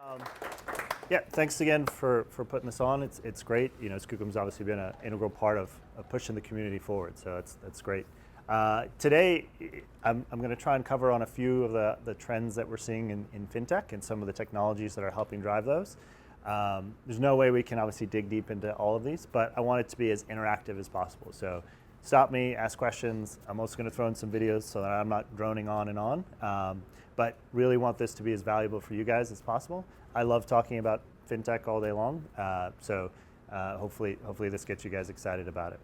Um, yeah, thanks again for putting this on. It's great. You know, Skookum's obviously been an integral part of pushing the community forward, so that's great. Today, I'm going to try and cover on a few of the trends that we're seeing in FinTech and some of the technologies that are helping drive those. There's no way we can obviously dig deep into all of these, but I want it to be as interactive as possible. So stop me, ask questions. I'm also going to throw in some videos so that I'm not droning on and on. But really want this to be as valuable for you guys as possible. I love talking about FinTech all day long, so hopefully this gets you guys excited about it.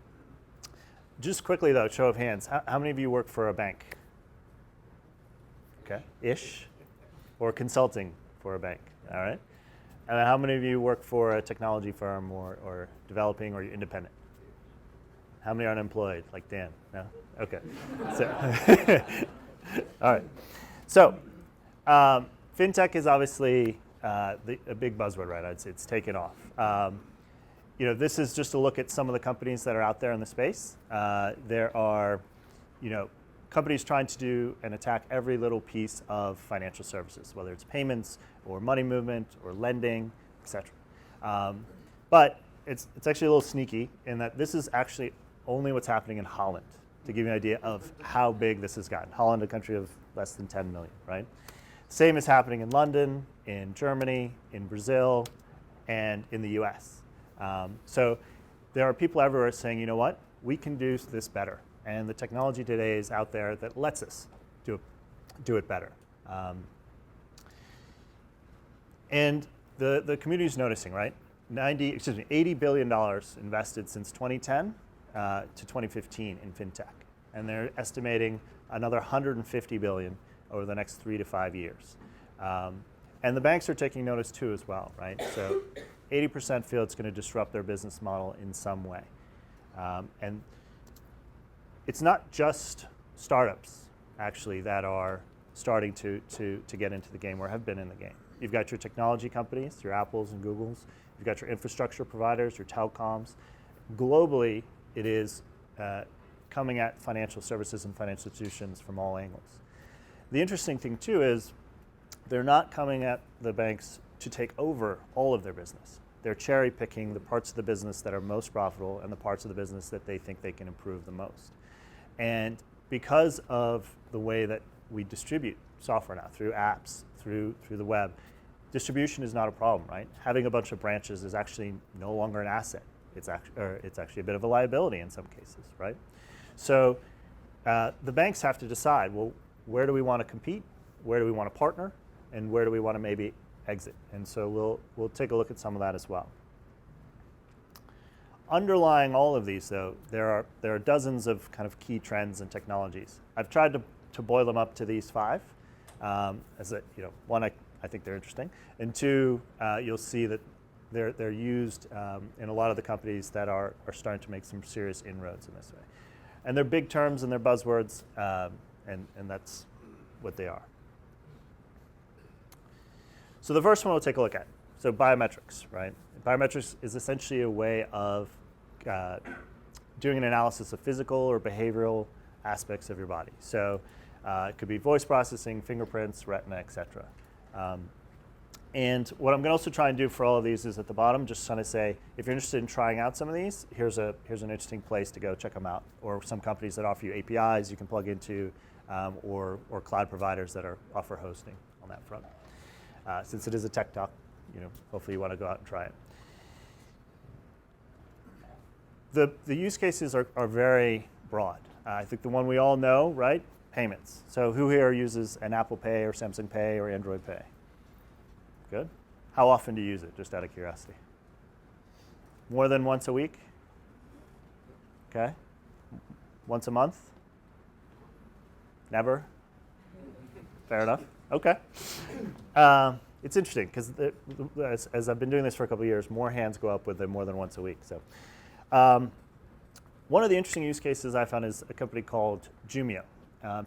Just quickly though, show of hands, how many of you work for a bank? Okay, ish, or consulting for a bank, all right? And how many of you work for a technology firm or developing, or you're independent? How many are unemployed, like Dan? No? Okay, so, all right. So, FinTech is obviously a big buzzword, right? I'd say it's taken off. You know, this is just a look at some of the companies that are out there in the space. There are, you know, companies trying to do and attack every little piece of financial services, whether it's payments or money movement or lending, etc. But it's actually a little sneaky in that this is actually only what's happening in Holland, to give you an idea of how big this has gotten. Holland, a country of less than 10 million, right? Same is happening in London, in Germany, in Brazil, and in the US. So there are people everywhere saying, you know what, we can do this better. And the technology today is out there that lets us do it better. And the community is noticing, right? $80 billion invested since 2010 to 2015 in FinTech. And they're estimating another 150 billion over the next 3 to 5 years. And the banks are taking notice too as well, right? So 80% feel it's going to disrupt their business model in some way. And it's not just startups, actually, that are starting to get into the game or have been in the game. You've got your technology companies, your Apples and Googles. You've got your infrastructure providers, your telecoms. Globally, it is coming at financial services and financial institutions from all angles. The interesting thing too is they're not coming at the banks to take over all of their business. They're cherry picking the parts of the business that are most profitable and the parts of the business that they think they can improve the most. And because of the way that we distribute software now, through apps, through the web, distribution is not a problem, right? Having a bunch of branches is actually no longer an asset. It's actually a bit of a liability in some cases, right? So the banks have to decide, well, where do we want to compete? Where do we want to partner? And where do we want to maybe exit? And so we'll take a look at some of that as well. Underlying all of these, though, there are dozens of kind of key trends and technologies. I've tried to boil them up to these 5. As a, you know, one, I think they're interesting, and 2, you'll see that they're used in a lot of the companies that are starting to make some serious inroads in this way. And they're big terms and they're buzzwords, and that's what they are. So the first one we'll take a look at. So biometrics, right? Biometrics is essentially a way of doing an analysis of physical or behavioral aspects of your body. So it could be voice processing, fingerprints, retina, etc. And what I'm going to also try and do for all of these is at the bottom, just trying to say, if you're interested in trying out some of these, here's an interesting place to go check them out. Or some companies that offer you APIs you can plug into, or cloud providers that offer hosting on that front. Since it is a tech talk, you know, hopefully you want to go out and try it. The use cases are very broad. I think the one we all know, right? Payments. So who here uses an Apple Pay or Samsung Pay or Android Pay? Good. How often do you use it, just out of curiosity? More than once a week? Okay. Once a month? Never? Fair enough. Okay. It's interesting because as I've been doing this for a couple of years, more hands go up with it more than once a week. So, one of the interesting use cases I found is a company called Jumio.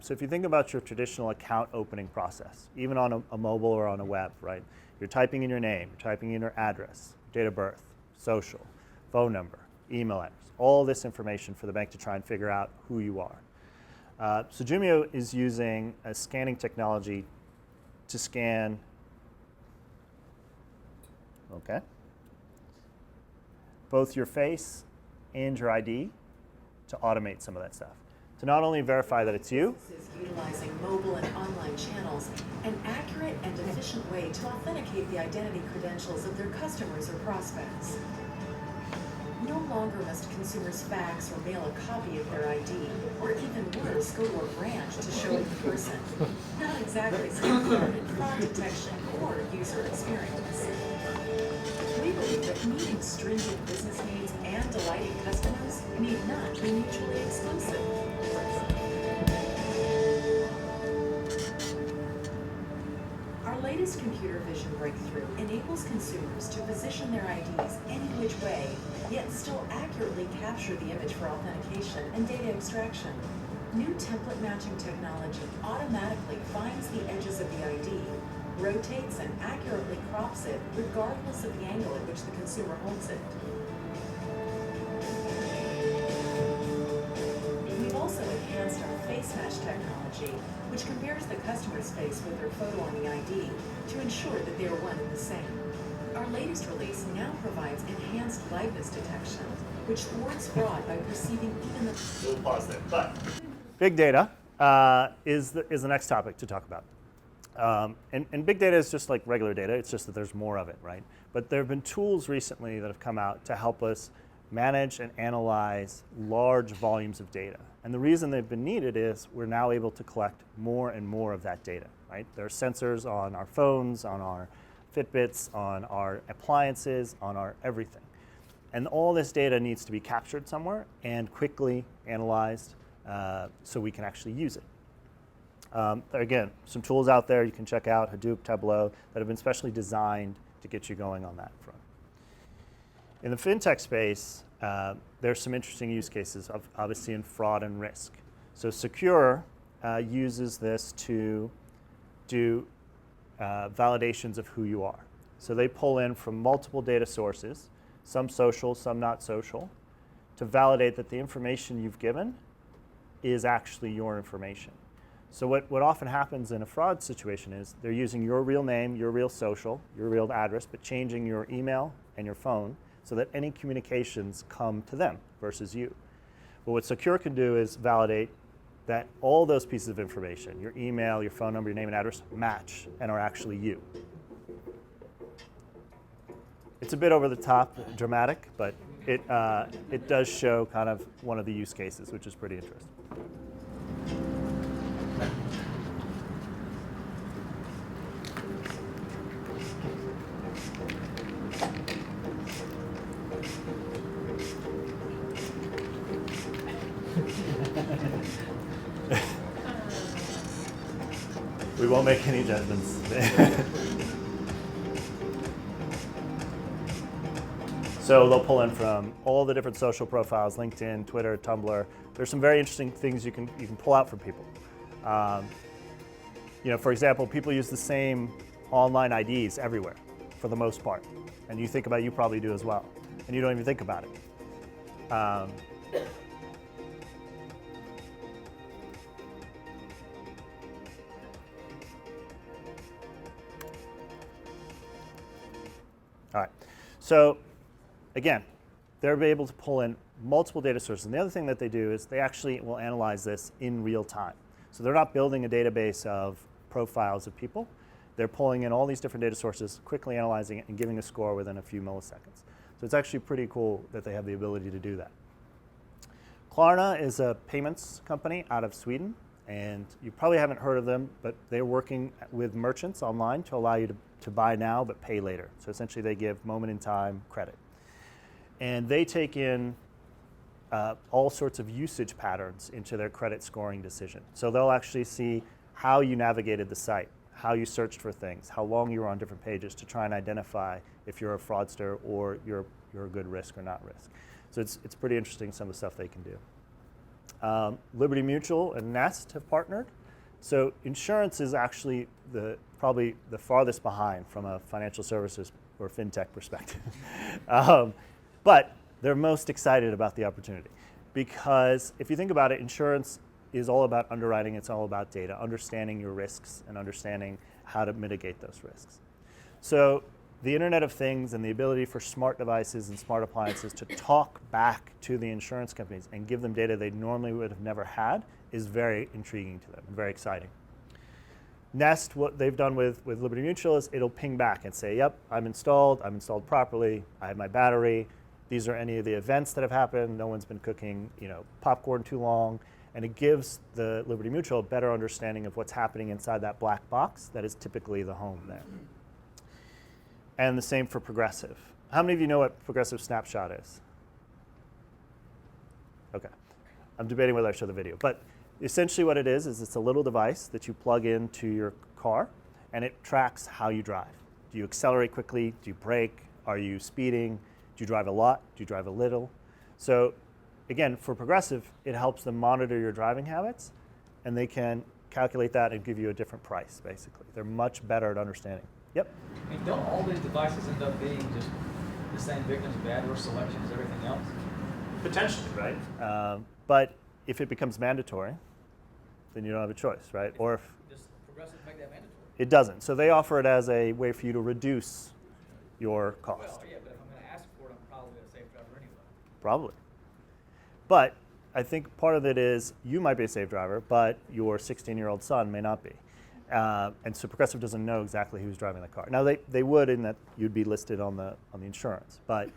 So if you think about your traditional account opening process, even on a mobile or on a web, right? You're typing in your name, you're typing in your address, date of birth, social, phone number, email address, all this information for the bank to try and figure out who you are. So Jumio is using a scanning technology to scan Okay. Both your face and your ID to automate some of that stuff. To not only verify that it's you. Utilizing mobile and online channels, an accurate and efficient way to authenticate the identity credentials of their customers or prospects. No longer must consumers fax or mail a copy of their ID, or even worse, go to a branch to show it in person. Not exactly safeguarded fraud detection or user experience. We believe that meeting stringent business needs and delighting customers need not be mutually exclusive. Our latest computer vision breakthrough enables consumers to position their IDs any which way, yet still accurately capture the image for authentication and data extraction. New template matching technology automatically finds the edges of the ID, rotates and accurately crops it regardless of the angle at which the consumer holds it. We've also enhanced our face match technology, which compares the customer's face with their photo on the ID to ensure that they are one and the same. Our latest release now provides enhanced liveness detection, which thwarts fraud by perceiving even the... We'll pause there. But big data is the next topic to talk about. And big data is just like regular data. It's just that there's more of it, right? But there have been tools recently that have come out to help us manage and analyze large volumes of data. And the reason they've been needed is we're now able to collect more and more of that data, right? There are sensors on our phones, on our Fitbits, on our appliances, on our everything. And all this data needs to be captured somewhere and quickly analyzed so we can actually use it. Again, some tools out there you can check out, Hadoop, Tableau, that have been specially designed to get you going on that front. In the FinTech space, there's some interesting use cases, obviously in fraud and risk. So Secure uses this to do validations of who you are. So they pull in from multiple data sources, some social, some not social, to validate that the information you've given is actually your information. So what often happens in a fraud situation is they're using your real name, your real social, your real address, but changing your email and your phone so that any communications come to them versus you. But what Secure can do is validate that all those pieces of information, your email, your phone number, your name and address, match and are actually you. It's a bit over the top, dramatic, but it does show kind of one of the use cases, which is pretty interesting. We won't make any judgments. So they'll pull in from all the different social profiles, LinkedIn, Twitter, Tumblr. There's some very interesting things you can pull out from people. For example, people use the same online IDs everywhere, for the most part. And you think about it, you probably do as well. And you don't even think about it. All right, so again, they're able to pull in multiple data sources. And the other thing that they do is they actually will analyze this in real time. So they're not building a database of profiles of people. They're pulling in all these different data sources, quickly analyzing it, and giving a score within a few milliseconds. So it's actually pretty cool that they have the ability to do that. Klarna is a payments company out of Sweden. And you probably haven't heard of them, but they're working with merchants online to allow you to buy now but pay later. So essentially they give moment in time credit. And they take in all sorts of usage patterns into their credit scoring decision. So they'll actually see how you navigated the site, how you searched for things, how long you were on different pages to try and identify if you're a fraudster or you're a good risk or not risk. So it's pretty interesting, some of the stuff they can do. Liberty Mutual and Nest have partnered. So insurance is actually probably the farthest behind from a financial services or FinTech perspective. But they're most excited about the opportunity because if you think about it, insurance is all about underwriting. It's all about data, understanding your risks and understanding how to mitigate those risks. So the Internet of Things and the ability for smart devices and smart appliances to talk back to the insurance companies and give them data they normally would have never had is very intriguing to them and very exciting. Nest, what they've done with Liberty Mutual is it'll ping back and say, yep, I'm installed properly, I have my battery, these are any of the events that have happened, no one's been cooking popcorn too long, and it gives the Liberty Mutual a better understanding of what's happening inside that black box that is typically the home there. And the same for Progressive. How many of you know what Progressive Snapshot is? Okay. I'm debating whether I show the video. But essentially what it is it's a little device that you plug into your car, and it tracks how you drive. Do you accelerate quickly? Do you brake? Are you speeding? Do you drive a lot? Do you drive a little? So again, for Progressive, it helps them monitor your driving habits, and they can calculate that and give you a different price, basically. They're much better at understanding. Yep? I mean, don't all these devices end up being just the same victims of adverse selection as everything else? Potentially, right? But if it becomes mandatory, then you don't have a choice, right? Or if Does Progressive make that mandatory? it doesn't. So they offer it as a way for you to reduce your cost. Well, yeah, but if I'm going to ask for it, I'm probably a safe driver anyway. Probably. But I think part of it is you might be a safe driver, but your 16-year-old son may not be. And so Progressive doesn't know exactly who's driving the car. Now they would, in that you'd be listed on the insurance. But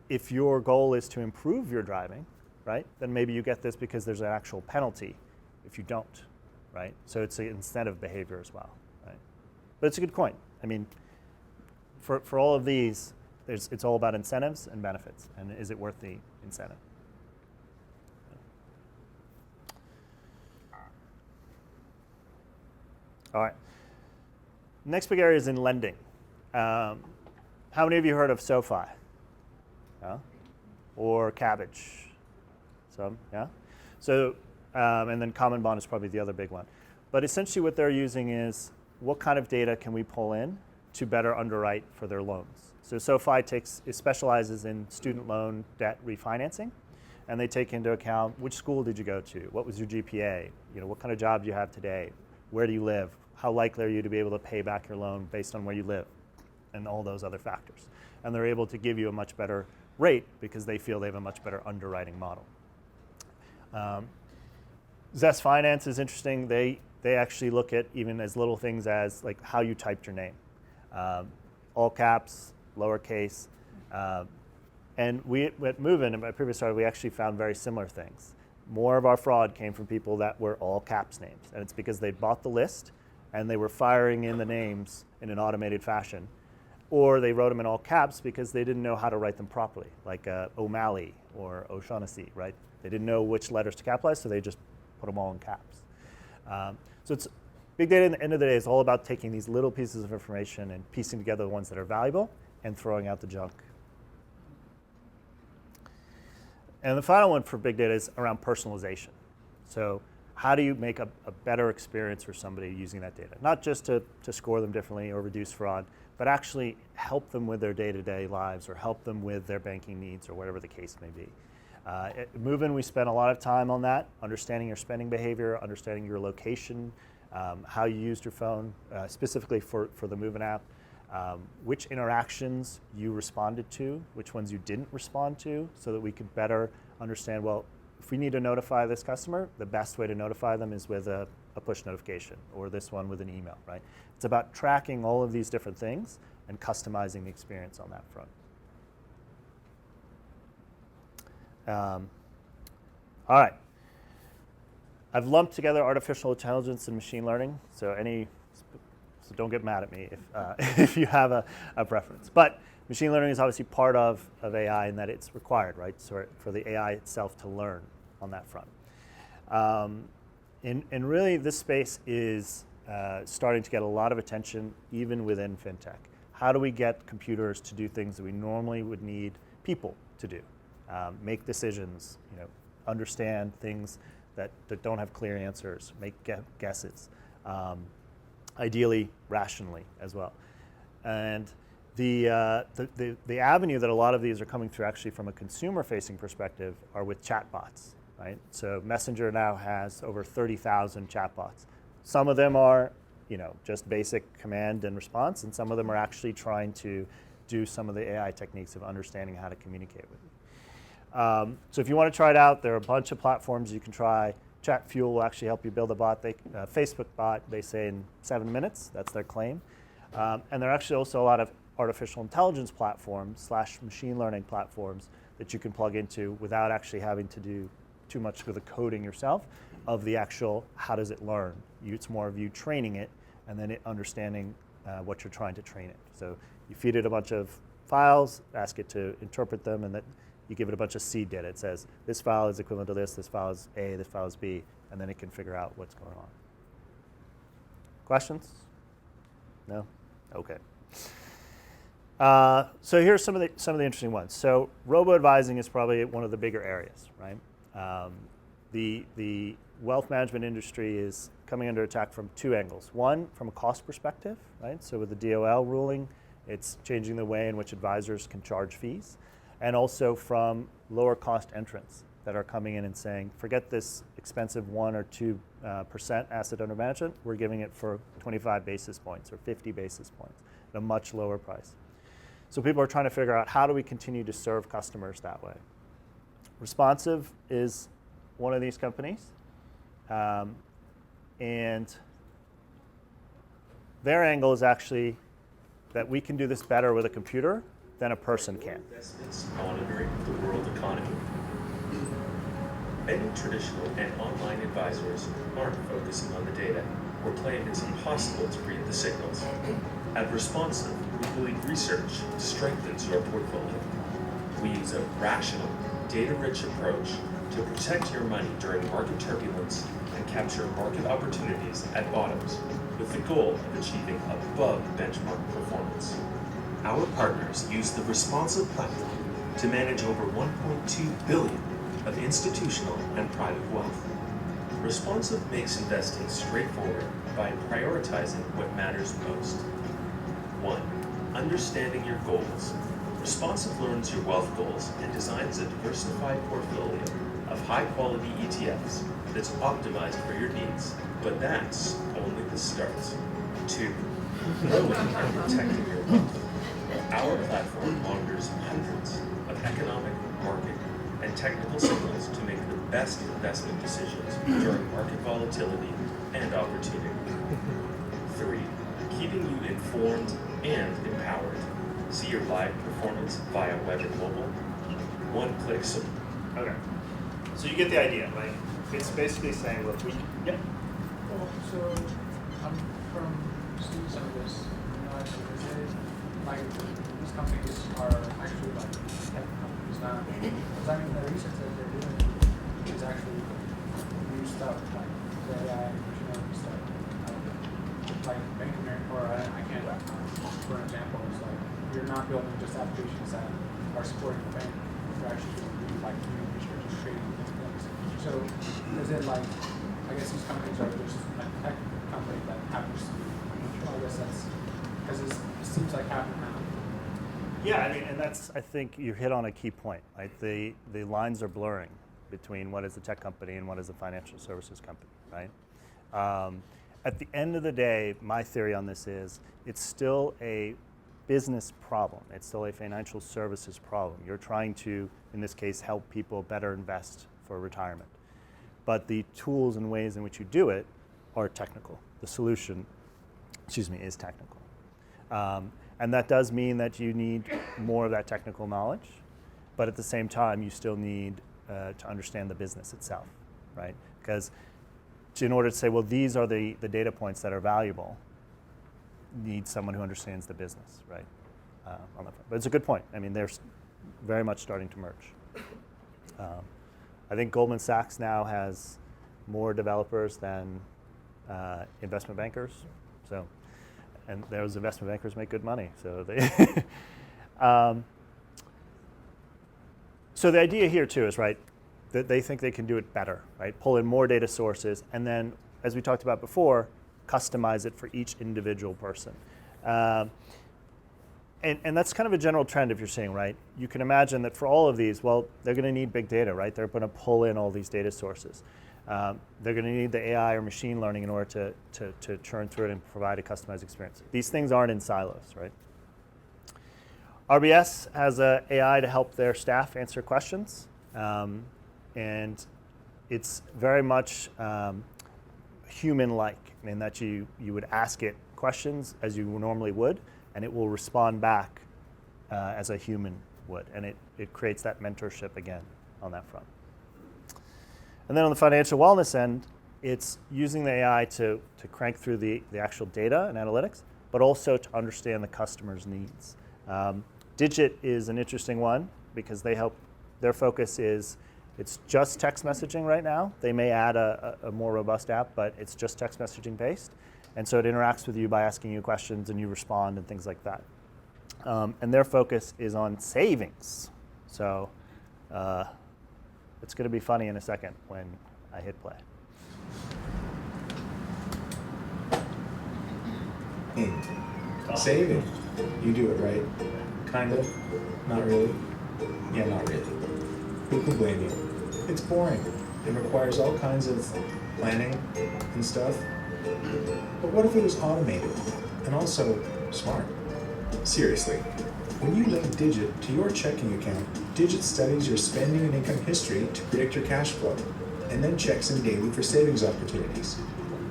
if your goal is to improve your driving, right, then maybe you get this because there's an actual penalty if you don't, right? So it's an incentive behavior as well, right? But it's a good coin. I mean, for all of these, it's all about incentives and benefits, and is it worth the incentive? All right. Next big area is in lending. How many of you heard of SoFi? Yeah? Or Cabbage? Some, yeah? So, and then Common Bond is probably the other big one. But essentially what they're using is what kind of data can we pull in to better underwrite for their loans. So SoFi specializes in student loan debt refinancing, and they take into account which school did you go to, what was your GPA, what kind of job do you have today, where do you live, how likely are you to be able to pay back your loan based on where you live, and all those other factors. And they're able to give you a much better rate because they feel they have a much better underwriting model. Zest Finance is interesting. They actually look at even as little things as like how you typed your name. All caps, lowercase. And we at Movin, in my previous startup, we actually found very similar things. More of our fraud came from people that were all caps names. And it's because they bought the list and they were firing in the names in an automated fashion. Or they wrote them in all caps because they didn't know how to write them properly, like O'Malley or O'Shaughnessy, right? They didn't know which letters to capitalize, so they just put them all in caps. So it's big data. At the end of the day is all about taking these little pieces of information and piecing together the ones that are valuable and throwing out the junk. And the final one for big data is around personalization. So how do you make a better experience for somebody using that data? Not just to score them differently or reduce fraud, but actually help them with their day-to-day lives or help them with their banking needs or whatever the case may be. At Movin, we spent a lot of time on that, understanding your spending behavior, understanding your location, how you used your phone, specifically for the Movin app, which interactions you responded to, which ones you didn't respond to, so that we could better understand, well, if we need to notify this customer, the best way to notify them is with a push notification, or this one with an email, right? It's about tracking all of these different things and customizing the experience on that front. All right. I've lumped together artificial intelligence and machine learning, so don't get mad at me if you have a preference. But machine learning is obviously part of AI in that it's required, right? So for the AI itself to learn on that front. And really this space is starting to get a lot of attention even within FinTech. How do we get computers to do things that we normally would need people to do? Make decisions, understand things that don't have clear answers, make guesses, ideally rationally as well. And the avenue that a lot of these are coming through actually from a consumer-facing perspective are with chatbots, right? So Messenger now has over 30,000 chatbots. Some of them are just basic command and response, and some of them are actually trying to do some of the AI techniques of understanding how to communicate with you. So if you want to try it out, there are a bunch of platforms you can try. ChatFuel will actually help you build a bot. Facebook bot, they say in 7 minutes. That's their claim. And there are actually also a lot of artificial intelligence platforms / machine learning platforms that you can plug into without actually having to do too much of the coding yourself of the actual how does it learn. It's more of you training it and then it understanding what you're trying to train it. So you feed it a bunch of files, ask it to interpret them, and then you give it a bunch of seed data. It says this file is equivalent to this file is A, this file is B, and then it can figure out what's going on. Questions? No? Okay. So here's some of the interesting ones. So robo-advising is probably one of the bigger areas, right? The wealth management industry is coming under attack from 2 angles. One, from a cost perspective, right? So with the DOL ruling, it's changing the way in which advisors can charge fees, and also from lower cost entrants that are coming in and saying, forget this expensive 1 or 2% asset under management, we're giving it for 25 basis points or 50 basis points at a much lower price. So people are trying to figure out how do we continue to serve customers that way. Responsive is one of these companies, and their angle is actually that we can do this better with a computer than a person can. Investments monitoring the world economy. Many traditional and online advisors aren't focusing on the data or claim it's impossible to read the signals. At Responsive, we believe research strengthens your portfolio. We use a rational, data-rich approach to protect your money during market turbulence and capture market opportunities at bottoms, with the goal of achieving above benchmark performance. Our partners use the Responsive platform to manage over $1.2 billion of institutional and private wealth. Responsive makes investing straightforward by prioritizing what matters most. 1. Understanding your goals. Responsive learns your wealth goals and designs a diversified portfolio of high-quality ETFs that's optimized for your needs, but that's only the start. 2. Growing and protecting your wealth. Our platform monitors hundreds of economic, market, and technical signals to make the best investment decisions during market volatility and opportunity. 3. Keeping you informed and empowered. See your live performance via web and mobile. One-click support. Okay. So you get the idea, right? It's basically saying, look, Well, so I'm from seeing some of this, like these companies are actually like tech companies now. Because I mean, the research that they're doing is actually new stuff, like the AI, machine learning stuff. Like Bank of America, or I can't, for an example, it's like you're not building just applications that are supporting the bank. You're actually doing like new research and creating new things. So is it like, I guess these companies are just a tech company that happens to be financial? I guess that's, because it seems like happening now. yeah, I mean, and that's, I think you hit on a key point, right? The lines are blurring between what is a tech company and what is a financial services company, right? At the end of the day, my theory on this is it's still a business problem. It's still a financial services problem. You're trying to, in this case, help people better invest for retirement. But the tools and ways in which you do it are technical. The solution, is technical. And that does mean that you need more of that technical knowledge, but at the same time, you still need to understand the business itself, right? Because in order to say, well, these are the data points that are valuable, you need someone who understands the business, right? On that front. But it's a good point. I mean, they're very much starting to merge. I think Goldman Sachs now has more developers than investment bankers. So, and those investment bankers make good money. So they. So the idea here too is, right, that they think they can do it better, right? Pull in more data sources, and then, as we talked about before, customize it for each individual person. And that's kind of a general trend if you're seeing, right? You can imagine that for all of these, well, they're going to need big data, right? They're going to pull in all these data sources. They're going to need the AI or machine learning in order to churn through it and provide a customized experience. These things aren't in silos, right? RBS has a AI to help their staff answer questions. And it's very much human-like, in that you would ask it questions as you normally would, and it will respond back as a human would. And it creates that mentorship again on that front. And then on the financial wellness end, it's using the AI to crank through the actual data and analytics, but also to understand the customer's needs. Digit is an interesting one because their focus is, it's just text messaging right now. They may add a more robust app, but it's just text messaging based. And so it interacts with you by asking you questions and you respond and things like that. And their focus is on savings. So it's going to be funny in a second when I hit play. Saving. You do it right. Kind of. Not really. Yeah, not really. Who can blame you? It's boring. It requires all kinds of planning and stuff. But what if it was automated and also smart? Seriously, when you link Digit to your checking account, Digit studies your spending and income history to predict your cash flow, and then checks in daily for savings opportunities.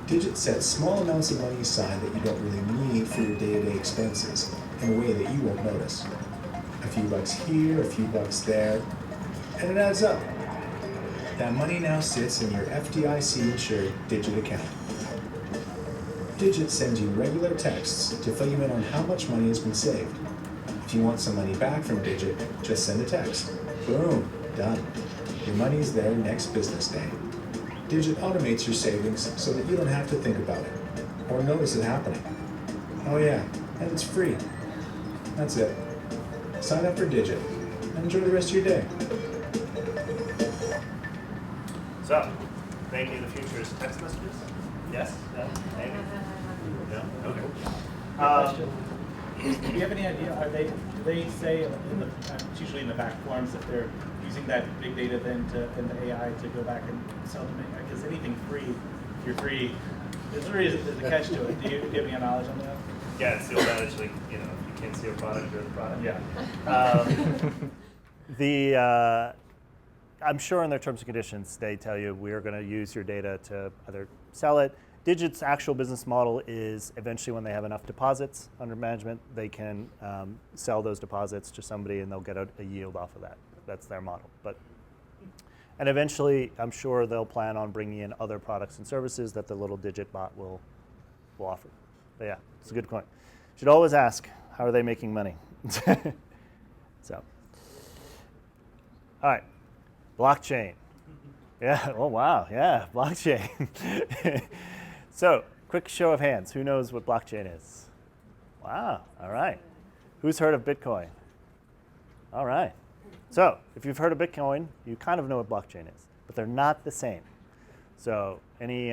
Digit sets small amounts of money aside that you don't really need for your day-to-day expenses in a way that you won't notice. A few bucks here, a few bucks there, and it adds up. That money now sits in your FDIC-insured Digit account. Digit sends you regular texts to fill you in on how much money has been saved. If you want some money back from Digit, just send a text. Boom, done. Your money's there next business day. Digit automates your savings so that you don't have to think about it or notice it happening. Oh yeah, and it's free. That's it. Sign up for Digit and enjoy the rest of your day. So, maybe the future is text messages? Yes? No? Maybe? No? Okay. Question. Do you have any idea, do they say, it's usually in the back forms, if they're using that big data then in the AI to go back and sell them? Because anything free, if you're free, there's a catch to it. Do you have any knowledge on that? Yeah, it's the old adage, like, if you can't see a product, you're the product. Yeah. I'm sure in their terms and conditions, they tell you we're going to use your data to either sell it. Digit's actual business model is eventually when they have enough deposits under management, they can sell those deposits to somebody and they'll get a yield off of that. That's their model. And eventually, I'm sure they'll plan on bringing in other products and services that the little Digit bot will offer. But yeah, it's a good point. Should always ask, how are they making money? So, all right. Blockchain. Yeah, oh wow, yeah, blockchain. So, quick show of hands. Who knows what blockchain is? Wow, all right. Who's heard of Bitcoin? All right. So, if you've heard of Bitcoin, you kind of know what blockchain is, but they're not the same. So, any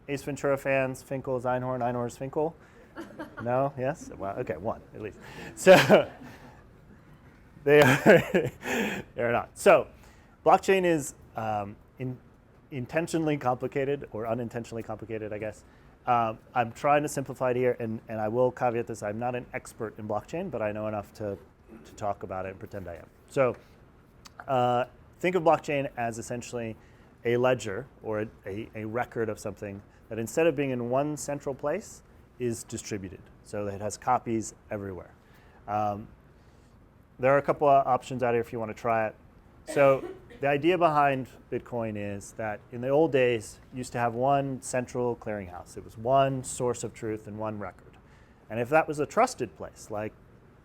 Ace Ventura fans, Finkel, Einhorn's Finkel? No? Yes? Well, okay, one at least. So, they're not. So, blockchain is intentionally complicated or unintentionally complicated, I guess. I'm trying to simplify it here, and I will caveat this. I'm not an expert in blockchain, but I know enough to talk about it and pretend I am. So think of blockchain as essentially a ledger or a record of something that instead of being in one central place is distributed. So that it has copies everywhere. There are a couple of options out here if you want to try it. So the idea behind Bitcoin is that in the old days, you used to have one central clearinghouse. It was one source of truth and one record. And if that was a trusted place, like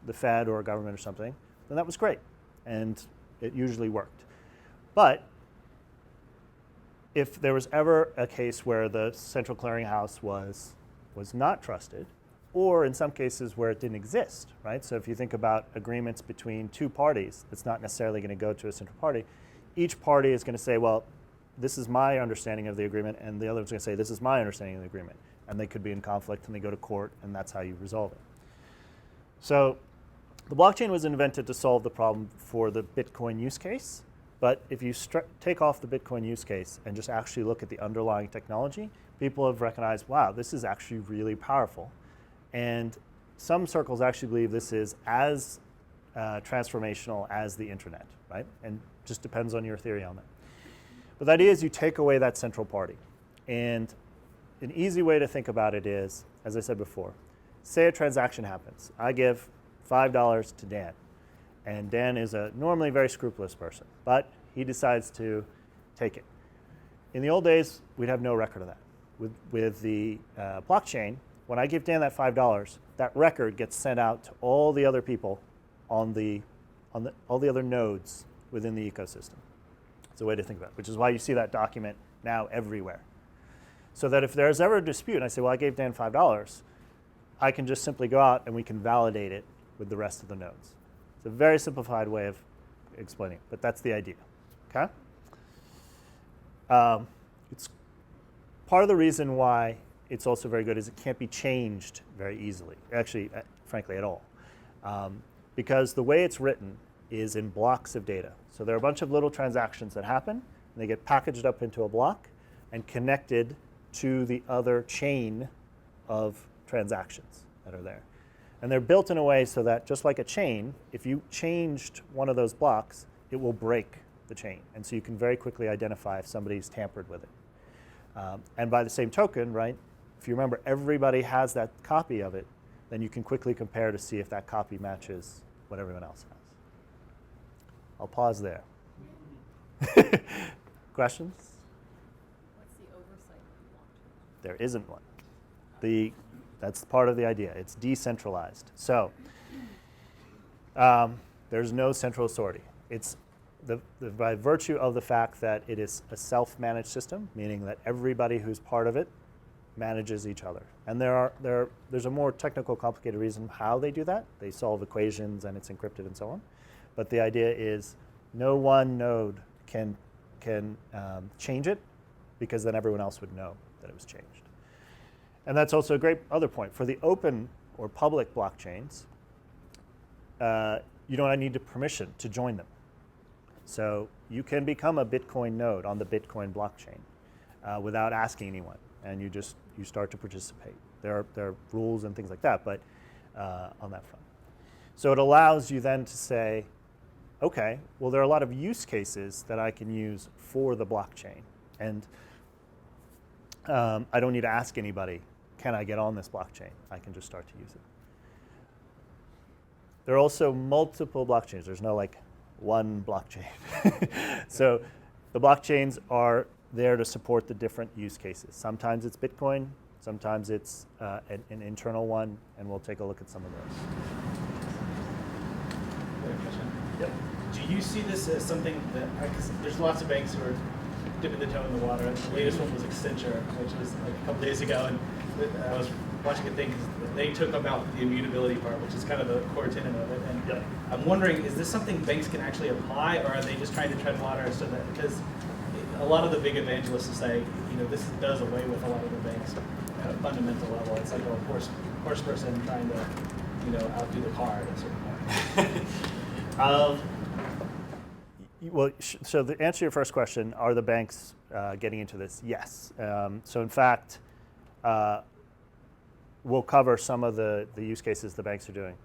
the Fed or a government or something, then that was great. And it usually worked. But if there was ever a case where the central clearinghouse was not trusted, or in some cases where it didn't exist, right? So if you think about agreements between two parties, it's not necessarily going to go to a central party. Each party is going to say, well, this is my understanding of the agreement, and the other is going to say, this is my understanding of the agreement. And they could be in conflict, and they go to court, and that's how you resolve it. So The blockchain was invented to solve the problem for the Bitcoin use case, but if you take off the Bitcoin use case and just actually look at the underlying technology, people have recognized, wow, this is actually really powerful. And some circles actually believe this is as transformational as the internet, right? And just depends on your theory on that. But the idea is you take away that central party. And an easy way to think about it is, as I said before, say a transaction happens. I give $5 to Dan. And Dan is a normally very scrupulous person, but he decides to take it. In the old days, we'd have no record of that. With the blockchain, when I give Dan that $5, that record gets sent out to all the other people on all the other nodes within the ecosystem. It's a way to think about it, which is why you see that document now everywhere. So that if there's ever a dispute, and I say, well, I gave Dan $5, I can just simply go out and we can validate it with the rest of the nodes. It's a very simplified way of explaining it, but that's the idea, okay? It's part of the reason why it's also very good is it can't be changed very easily, actually, frankly, at all. Because the way it's written is in blocks of data. So there are a bunch of little transactions that happen, and they get packaged up into a block and connected to the other chain of transactions that are there. And they're built in a way so that, just like a chain, if you changed one of those blocks, it will break the chain. And so you can very quickly identify if somebody's tampered with it. And by the same token, right, if you remember everybody has that copy of it, then you can quickly compare to see if that copy matches what everyone else has. I'll pause there. Questions? What's the oversight of the blockchain? There isn't one. That's part of the idea. It's decentralized. So there's no central authority. It's by virtue of the fact that it is a self-managed system, meaning that everybody who's part of it manages each other. And there's a more technical, complicated reason how they do that. They solve equations and it's encrypted and so on. But the idea is no one node can change it, because then everyone else would know that it was changed. And that's also a great other point. For the open or public blockchains, you don't need permission to join them. So you can become a Bitcoin node on the Bitcoin blockchain without asking anyone, and you start to participate. There are rules and things like that, but on that front. So it allows you then to say, okay, well, there are a lot of use cases that I can use for the blockchain, and I don't need to ask anybody, can I get on this blockchain? I can just start to use it. There are also multiple blockchains. There's no like one blockchain. So the blockchains are there to support the different use cases. Sometimes it's Bitcoin, sometimes it's an internal one, and we'll take a look at some of those. Yep. Do you see this as something that, because there's lots of banks who are dipping the toe in the water. The latest one was Accenture, which was like a couple days ago, and I was watching a thing, because they took about the immutability part, which is kind of the core tenet of it. And Yep. I'm wondering, is this something banks can actually apply, or are they just trying to tread water so that, because a lot of the big evangelists will say, this does away with a lot of the banks at a fundamental level. It's like a horse person trying to, outdo the car at a certain point. Well, so the answer to your first question, are the banks getting into this? Yes. So in fact, we'll cover some of the use cases the banks are doing.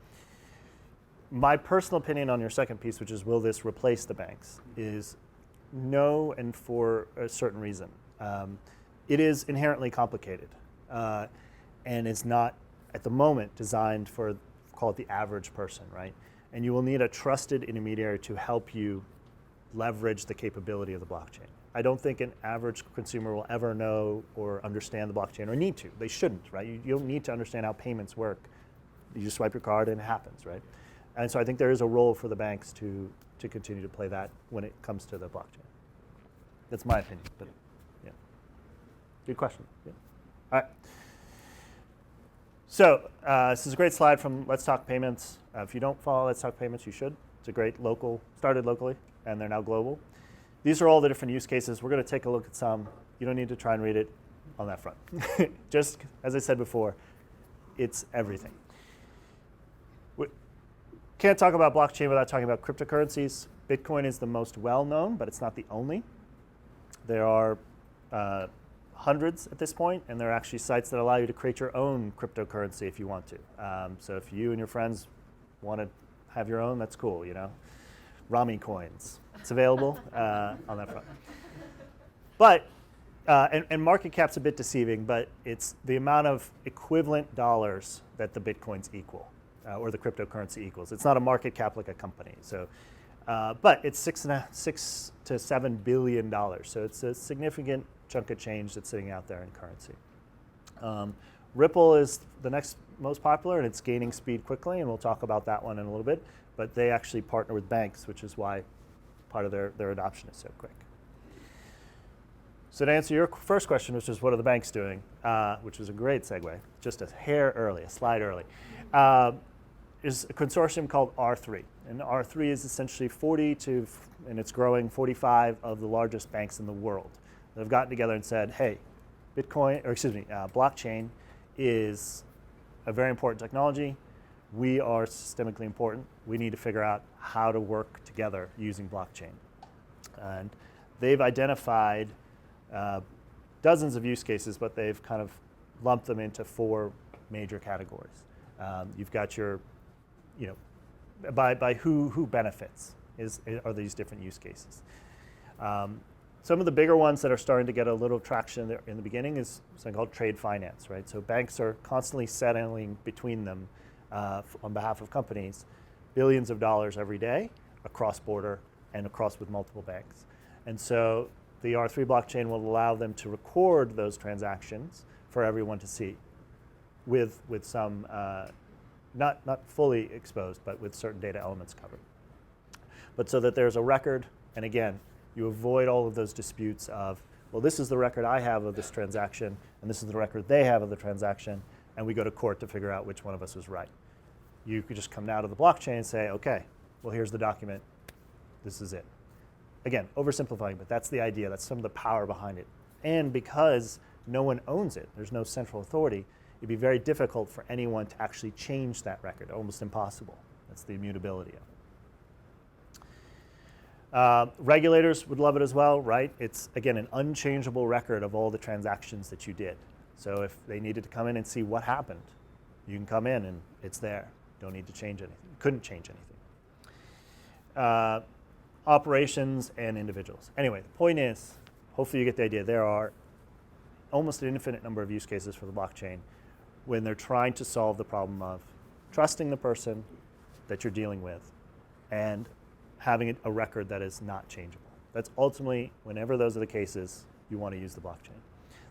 My personal opinion on your second piece, which is will this replace the banks, is no, and for a certain reason. It is inherently complicated and is not, at the moment, designed for, call it the average person, right? And you will need a trusted intermediary to help you leverage the capability of the blockchain. I don't think an average consumer will ever know or understand the blockchain, or need to. They shouldn't, right? You don't need to understand how payments work. You just swipe your card and it happens, right? And so I think there is a role for the banks to continue to play that when it comes to the blockchain. That's my opinion, but yeah. Good question. Yeah. All right. So this is a great slide from Let's Talk Payments. If you don't follow Let's Talk Payments, you should. It's a great started locally, and they're now global. These are all the different use cases. We're going to take a look at some. You don't need to try and read it on that front. Just as I said before, it's everything. Can't talk about blockchain without talking about cryptocurrencies. Bitcoin is the most well-known, but it's not the only. There are hundreds at this point, and there are actually sites that allow you to create your own cryptocurrency if you want to. So if you and your friends want to have your own, that's cool, you know. Ramy coins, it's available on that front. But, and market cap's a bit deceiving, but it's the amount of equivalent dollars that the Bitcoins equal, or the cryptocurrency equals. It's not a market cap like a company. So, but it's $6 to $7 billion. So it's a significant chunk of change that's sitting out there in currency. Ripple is the next most popular, and it's gaining speed quickly, and we'll talk about that one in a little bit. But they actually partner with banks, which is why part of their adoption is so quick. So to answer your first question, which is what are the banks doing, which was a great segue, just a hair early, a slide early, is a consortium called R3. And R3 is essentially 40 to, and it's growing, 45 of the largest banks in the world. They've gotten together and said, hey, blockchain is a very important technology. We are systemically important. We need to figure out how to work together using blockchain. And they've identified dozens of use cases, but they've kind of lumped them into 4 major categories. You've got your, you know, by who benefits are these different use cases. Some of the bigger ones that are starting to get a little traction in the beginning is something called trade finance, right? So banks are constantly settling between them on behalf of companies, billions of dollars every day across border and across with multiple banks. And so the R3 blockchain will allow them to record those transactions for everyone to see with some, not fully exposed, but with certain data elements covered. But so that there's a record, and again, you avoid all of those disputes of, well, this is the record I have of this transaction, and this is the record they have of the transaction, and we go to court to figure out which one of us was right. You could just come down to the blockchain and say, okay, well, here's the document. This is it. Again, oversimplifying, but that's the idea. That's some of the power behind it. And because no one owns it, there's no central authority, it'd be very difficult for anyone to actually change that record, almost impossible. That's the immutability of it. Regulators would love it as well, right? It's, again, an unchangeable record of all the transactions that you did. So if they needed to come in and see what happened, you can come in and it's there. Don't need to change anything. Couldn't change anything. Operations and individuals. Anyway, the point is, hopefully you get the idea, there are almost an infinite number of use cases for the blockchain when they're trying to solve the problem of trusting the person that you're dealing with and having a record that is not changeable. That's ultimately, whenever those are the cases, you want to use the blockchain.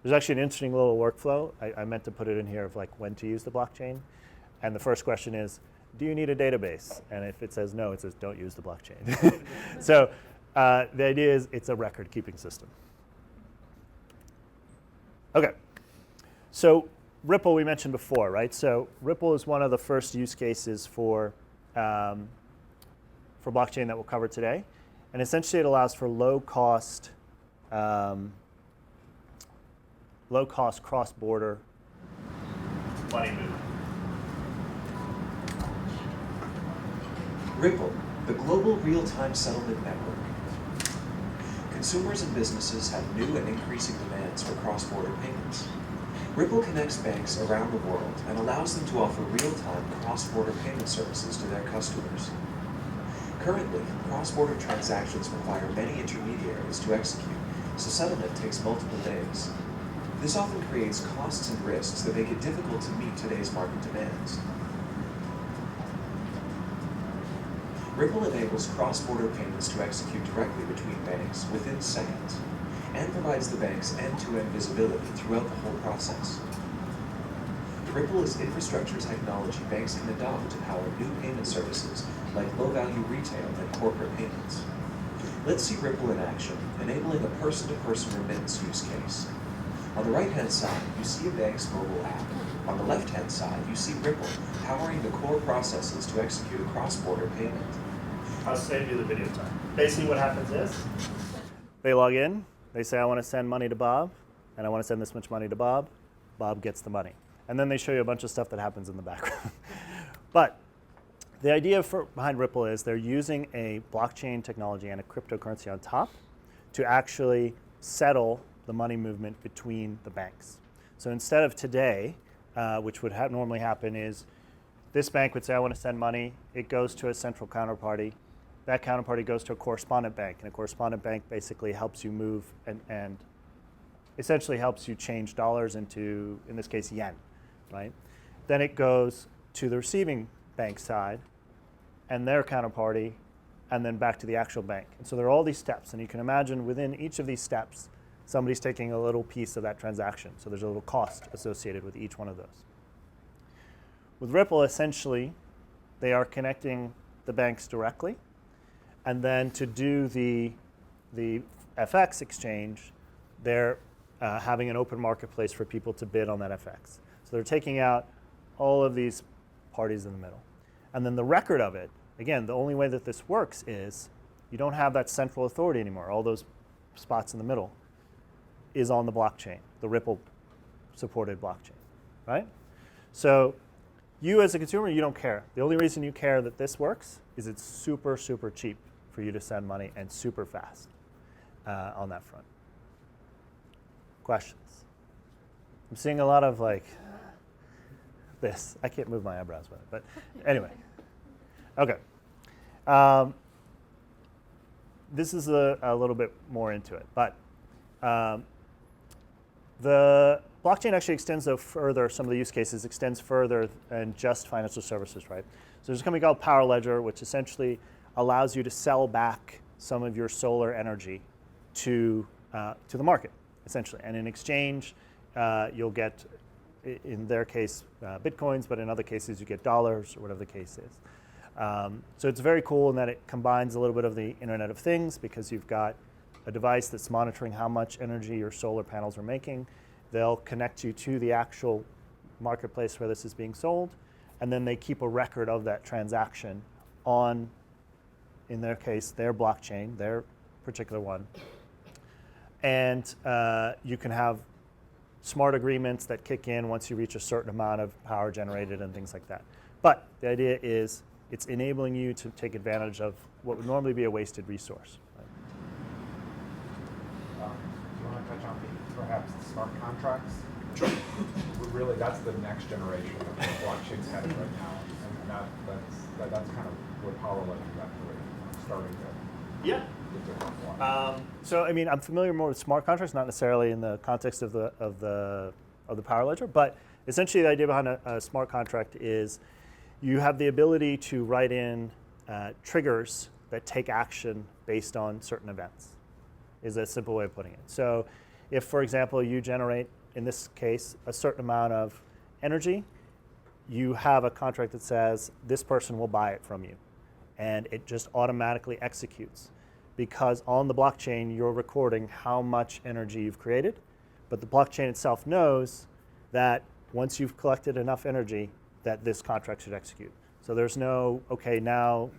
There's actually an interesting little workflow. I meant to put it in here of like when to use the blockchain. And the first question is, do you need a database? And if it says no, it says don't use the blockchain. So the idea is it's a record keeping system. Okay, so Ripple we mentioned before, right? So Ripple is one of the first use cases for blockchain that we'll cover today. And essentially it allows for low cost cross-border money movement. Ripple, the global real-time settlement network. Consumers and businesses have new and increasing demands for cross-border payments. Ripple connects banks around the world and allows them to offer real-time cross-border payment services to their customers. Currently, cross-border transactions require many intermediaries to execute, so settlement takes multiple days. This often creates costs and risks that make it difficult to meet today's market demands. Ripple enables cross-border payments to execute directly between banks within seconds, and provides the banks end-to-end visibility throughout the whole process. Ripple is infrastructure technology banks can adopt to power new payment services like low-value retail and corporate payments. Let's see Ripple in action, enabling a person-to-person remittance use case. On the right-hand side, you see a bank's mobile app. On the left-hand side, you see Ripple powering the core processes to execute a cross-border payment. I'll save you the video time. Basically what happens is, they log in, they say I want to send money to Bob, and I want to send this much money to Bob. Bob gets the money. And then they show you a bunch of stuff that happens in the background. But The idea behind Ripple is they're using a blockchain technology and a cryptocurrency on top to actually settle the money movement between the banks. So instead of today, which would normally happen is this bank would say, I want to send money. It goes to a central counterparty. That counterparty goes to a correspondent bank, and a correspondent bank basically helps you move and essentially helps you change dollars into, in this case, yen, right? Then it goes to the receiving bank side and their counterparty, and then back to the actual bank. And so there are all these steps, and you can imagine within each of these steps, somebody's taking a little piece of that transaction. So there's a little cost associated with each one of those. With Ripple, essentially, they are connecting the banks directly, and then to do the FX exchange, they're having an open marketplace for people to bid on that FX. So they're taking out all of these parties in the middle. And then the record of it, again, the only way that this works is you don't have that central authority anymore. All those spots in the middle is on the blockchain, the Ripple supported blockchain, right? So you as a consumer, you don't care. The only reason you care that this works is it's super, super cheap for you to send money and super fast on that front. Questions? I'm seeing a lot of like this. I can't move my eyebrows with it, but anyway. Okay. This is a little bit more into it, but the blockchain actually extends further, some of the use cases extends further than just financial services, right? So there's a company called Power Ledger, which essentially allows you to sell back some of your solar energy to the market, essentially. And in exchange, you'll get, in their case, bitcoins, but in other cases, you get dollars or whatever the case is. So it's very cool in that it combines a little bit of the Internet of Things, because you've got a device that's monitoring how much energy your solar panels are making. They'll connect you to the actual marketplace where this is being sold, and then they keep a record of that transaction on, in their case, their blockchain, their particular one. And you can have smart agreements that kick in once you reach a certain amount of power generated and things like that. But the idea is it's enabling you to take advantage of what would normally be a wasted resource. Right? Do you want to touch on perhaps the smart contracts? Sure. Really, that's the next generation of where blockchain's headed right now, and that's kind of where Power Ledger got starting to. Yeah. So I mean, I'm familiar more with smart contracts, not necessarily in the context of the Power Ledger, but essentially the idea behind a smart contract is you have the ability to write in triggers that take action based on certain events, is a simple way of putting it. So if, for example, you generate, in this case, a certain amount of energy, you have a contract that says this person will buy it from you, and it just automatically executes. Because on the blockchain, you're recording how much energy you've created, but the blockchain itself knows that once you've collected enough energy, that this contract should execute. So there's no, okay, now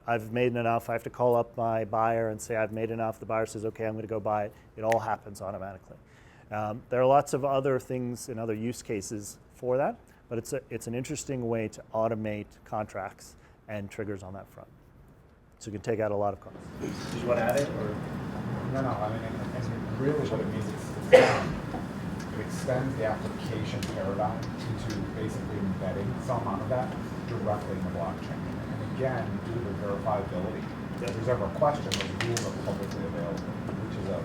I've made enough, I have to call up my buyer and say I've made enough. The buyer says, okay, I'm going to go buy it. It all happens automatically. There are lots of other things and other use cases for that, but it's an interesting way to automate contracts and triggers on that front. So you can take out a lot of costs. Did you want to add it, or? No, I mean, and really what it means is it extends the application paradigm into basically embedding some amount of that directly in the blockchain. And again, due to the verifiability, if there's ever a question, those rules are publicly available, which is a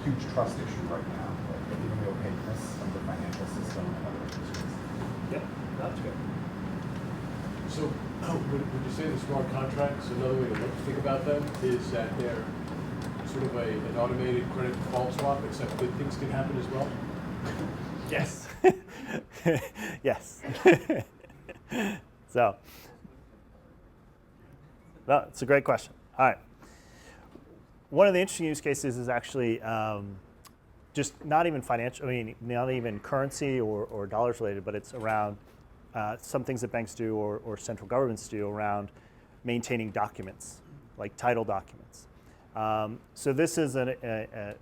huge trust issue right now, like even the opaqueness of the financial system and other industries. Yep, that's good. So would you say the smart contracts, another way to think about them is that they're sort of an automated credit default swap, except good things can happen as well? Yes. Yes. So, no, it's a great question. All right. One of the interesting use cases is actually just not even financial, I mean, not even currency or dollars related, but it's around some things that banks do or central governments do around maintaining documents, like title documents. So this is a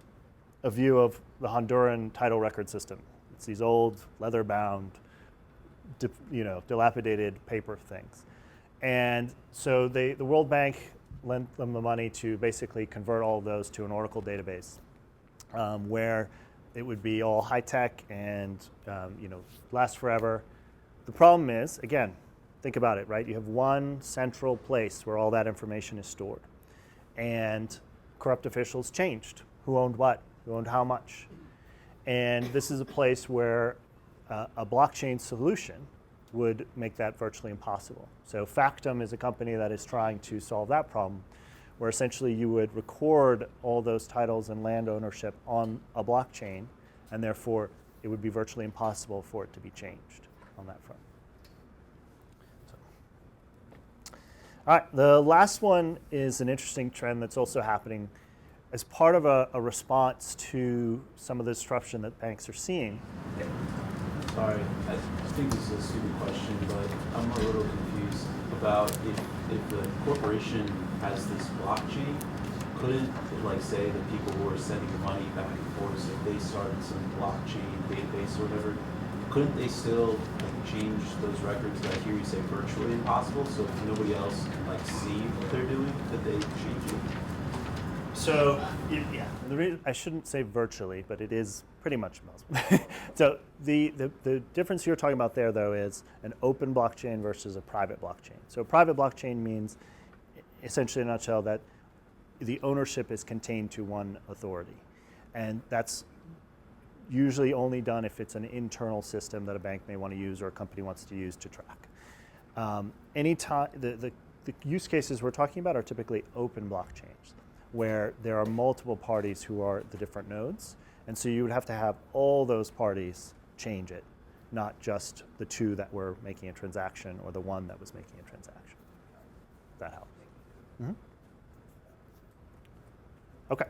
view of the Honduran title record system. It's these old leather-bound, dilapidated paper things. And so the World Bank lent them the money to basically convert all of those to an Oracle database, where it would be all high tech and last forever. The problem is, again, think about it, right? You have one central place where all that information is stored, and corrupt officials changed who owned what, who owned how much, and this is a place where a blockchain solution would make that virtually impossible. So Factum is a company that is trying to solve that problem, where essentially you would record all those titles and land ownership on a blockchain, and therefore it would be virtually impossible for it to be changed on that front. All right, the last one is an interesting trend that's also happening as part of a response to some of the disruption that banks are seeing. Sorry, I think this is a stupid question, but I'm a little confused about if the corporation has this blockchain, couldn't, like, say the people who are sending money back and forth, so if they started some blockchain database or whatever, couldn't they still, like, change those records that I hear you say virtually impossible, so if nobody else can, like, see what they're doing, that they change it? So, yeah, I shouldn't say virtually, but it is pretty much impossible. So the difference you're talking about there, though, is an open blockchain versus a private blockchain. So a private blockchain means, essentially in a nutshell, that the ownership is contained to one authority. And that's usually only done if it's an internal system that a bank may want to use or a company wants to use to track. Anytime, the use cases we're talking about are typically open blockchains, where there are multiple parties who are the different nodes. And so you would have to have all those parties change it, not just the two that were making a transaction or the one that was making a transaction. That helps. Mm-hmm. Okay.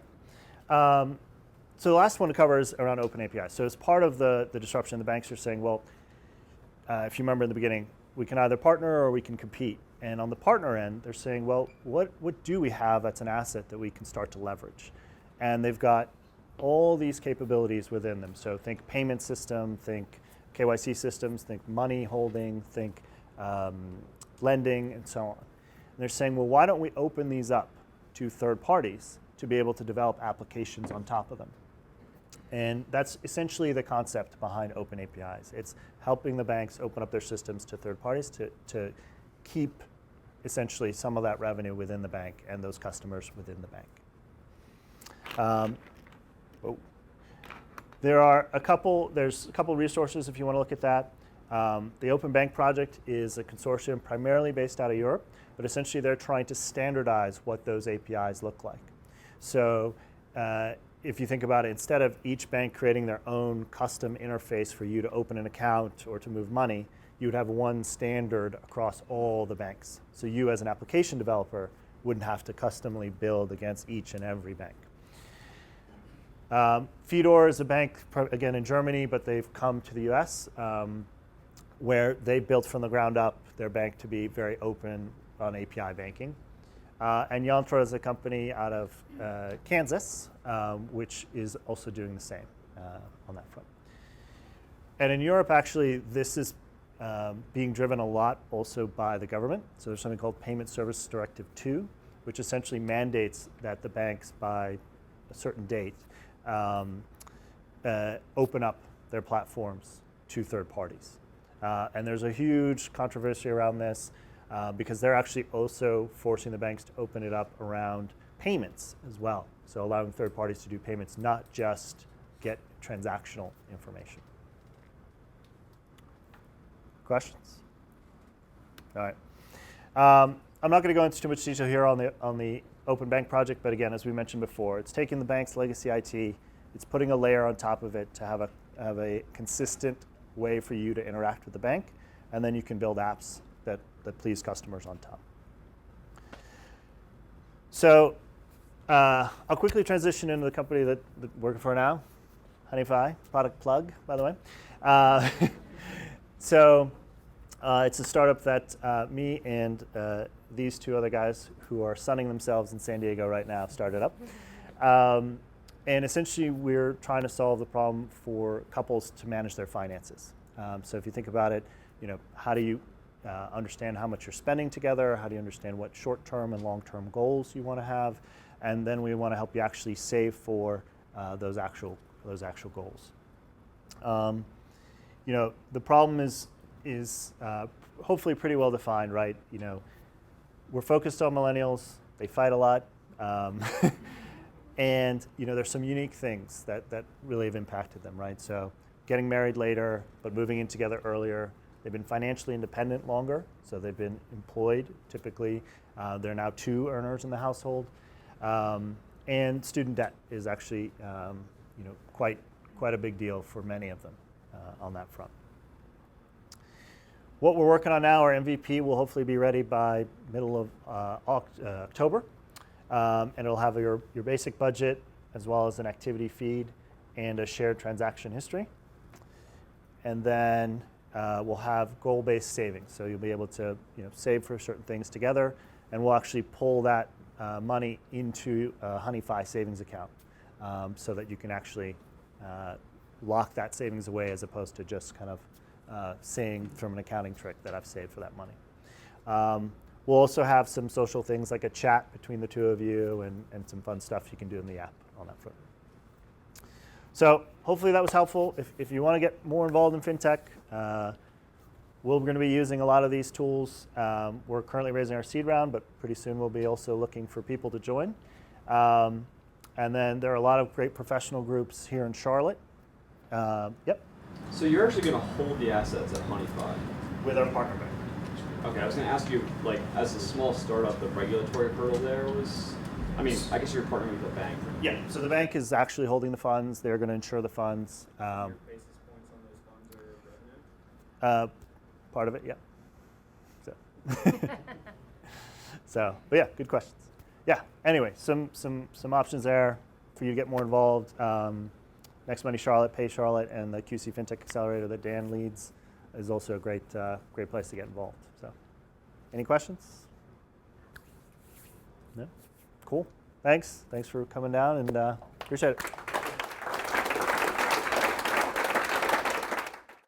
So the last one to cover is around open APIs. So as part of the disruption, the banks are saying, well, if you remember in the beginning, we can either partner or we can compete. And on the partner end, they're saying, well, what do we have that's an asset that we can start to leverage? And they've got all these capabilities within them. So think payment system, think KYC systems, think money holding, think lending, and so on. And they're saying, well, why don't we open these up to third parties to be able to develop applications on top of them? And that's essentially the concept behind open APIs. It's helping the banks open up their systems to third parties to keep essentially some of that revenue within the bank and those customers within the bank. There's a couple resources if you want to look at that. The Open Bank Project is a consortium primarily based out of Europe, but essentially they're trying to standardize what those APIs look like. So if you think about it, instead of each bank creating their own custom interface for you to open an account or to move money, you would have one standard across all the banks. So you as an application developer wouldn't have to customly build against each and every bank. Fedor is a bank, again in Germany, but they've come to the US, where they built from the ground up their bank to be very open on API banking. And Yantra is a company out of Kansas, which is also doing the same on that front. And in Europe, actually, this is being driven a lot also by the government. So there's something called Payment Service Directive 2, which essentially mandates that the banks by a certain date open up their platforms to third parties. And there's a huge controversy around this because they're actually also forcing the banks to open it up around payments as well. So allowing third parties to do payments, not just get transactional information. Questions? All right. I'm not going to go into too much detail here on the Open Bank project, but again, as we mentioned before, it's taking the bank's legacy IT, it's putting a layer on top of it to have a consistent way for you to interact with the bank, and then you can build apps that please customers on top. So I'll quickly transition into the company that I'm working for now, Honeyfi, product plug, by the way. So it's a startup that me and these two other guys who are sunning themselves in San Diego right now started up. And essentially, we're trying to solve the problem for couples to manage their finances. So if you think about it, how do you understand how much you're spending together? How do you understand what short-term and long-term goals you want to have? And then we want to help you actually save for those actual goals. The problem is hopefully pretty well defined, right? We're focused on millennials. They fight a lot. And there's some unique things that really have impacted them, right? So getting married later, but moving in together earlier. They've been financially independent longer, so they've been employed typically. They're now 2 earners in the household. And student debt is actually quite a big deal for many of them on that front. What we're working on now, our MVP will hopefully be ready by middle of October. And it'll have your basic budget as well as an activity feed and a shared transaction history. And then we'll have goal-based savings. So you'll be able to save for certain things together, and we'll actually pull that money into a HoneyFi savings account so that you can actually lock that savings away as opposed to just kind of saying from an accounting trick that I've saved for that money. We'll also have some social things like a chat between the 2 of you and some fun stuff you can do in the app on that front. So hopefully that was helpful. If you want to get more involved in FinTech, we're going to be using a lot of these tools. We're currently raising our seed round, but pretty soon we'll be also looking for people to join. And then there are a lot of great professional groups here in Charlotte. Yep. So you're actually going to hold the assets at HoneyFi? With our partner bank. Okay, I was going to ask you, like, as a small startup, the regulatory hurdle there was, I mean, I guess you're partnering with the bank. Yeah, so the bank is actually holding the funds. They're going to insure the funds. Your basis points on those funds are revenue? Part of it, yeah. So, but yeah, good questions. Yeah, anyway, some options there for you to get more involved. Next Money Charlotte, Pay Charlotte, and the QC FinTech Accelerator that Dan leads is also a great place to get involved. So, any questions? No? Cool. Thanks for coming down, and appreciate it.